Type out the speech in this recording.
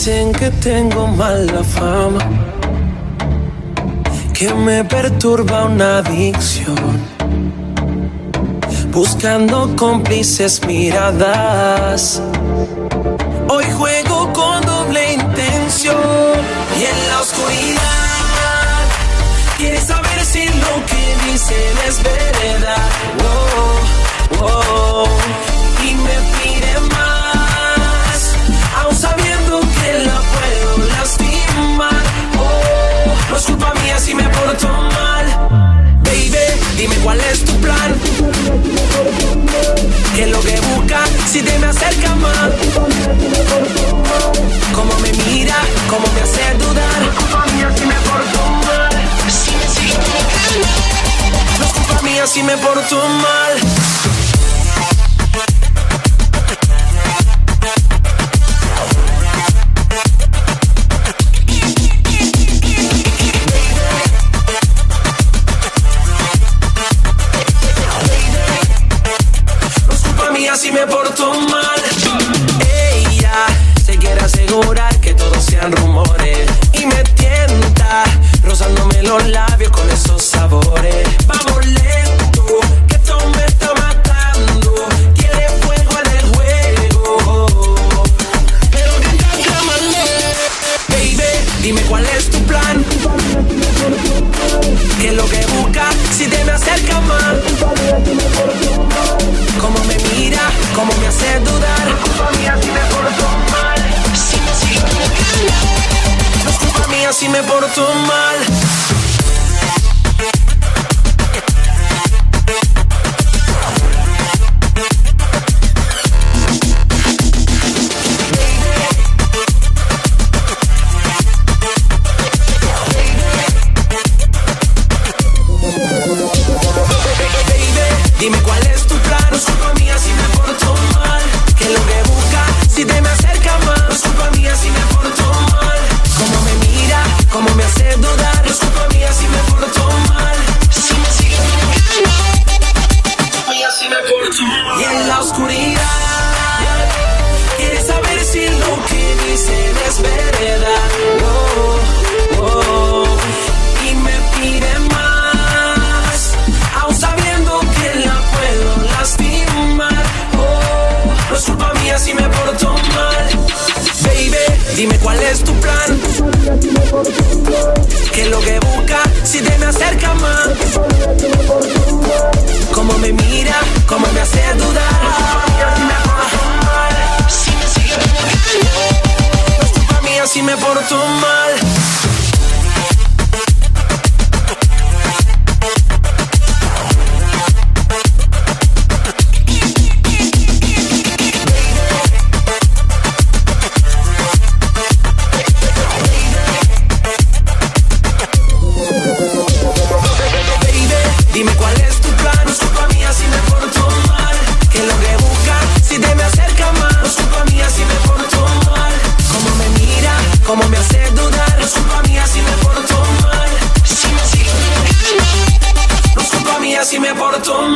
Dicen que tengo mala fama, que me perturba una adicción, buscando cómplices miradas. Hoy juego con doble intención y en la oscuridad quieres saber si lo que dicen es verdad. Oh, oh, y me pide más, aún sabiendo que la puedo lastimar. Oh, no es culpa mía si me porto mal. Baby, dime cuál es tu plan, qué es lo que busca si te me acercas más. Cómo me mira, cómo me hace dudar. No es culpa mía si me porto mal. No es culpa mía si me porto mal. Si me porto mal. Ella se quiere asegurar que todos sean rumores y me tienta, rozándome los labios con esos sabores. Vamos lento, que esto me está matando. Quiere fuego en el juego, pero que llámale. Baby, dime cuál es tu plan, qué es lo que busca si te me acercas más. Cómo me mira, cómo me hace dudar. No es culpa mía si me porto mal. No es culpa mía si me porto mal. Dime cuál es tu plan, no es culpa mía si me porto mal. ¿Qué es lo que busca si te me acercas más? No es culpa mía si me porto mal. Cómo me mira, cómo me hace dudar. No es culpa mía si me porto mal. Si me sigues mía si me porto mal. Y en la oscuridad quieres saber si lo que dicen es verdad. Oh, oh, y me pide más, aún sabiendo que la puedo lastimar. Oh, no es culpa mía si me porto mal. Baby, dime cuál es tu plan, qué es lo que busca si te me acercas más. Cómo me mira, cómo me hace dudar. No es culpa mía si me porto mal. Dime cuál es tu plan, no es culpa mía si me porto mal. ¿Qué es lo que busca si te me acercas más? No es culpa mía si me porto mal. Cómo me mira, cómo me hace dudar. No es culpa mía si me porto mal. Si me sigues, no es culpa mía si me porto mal.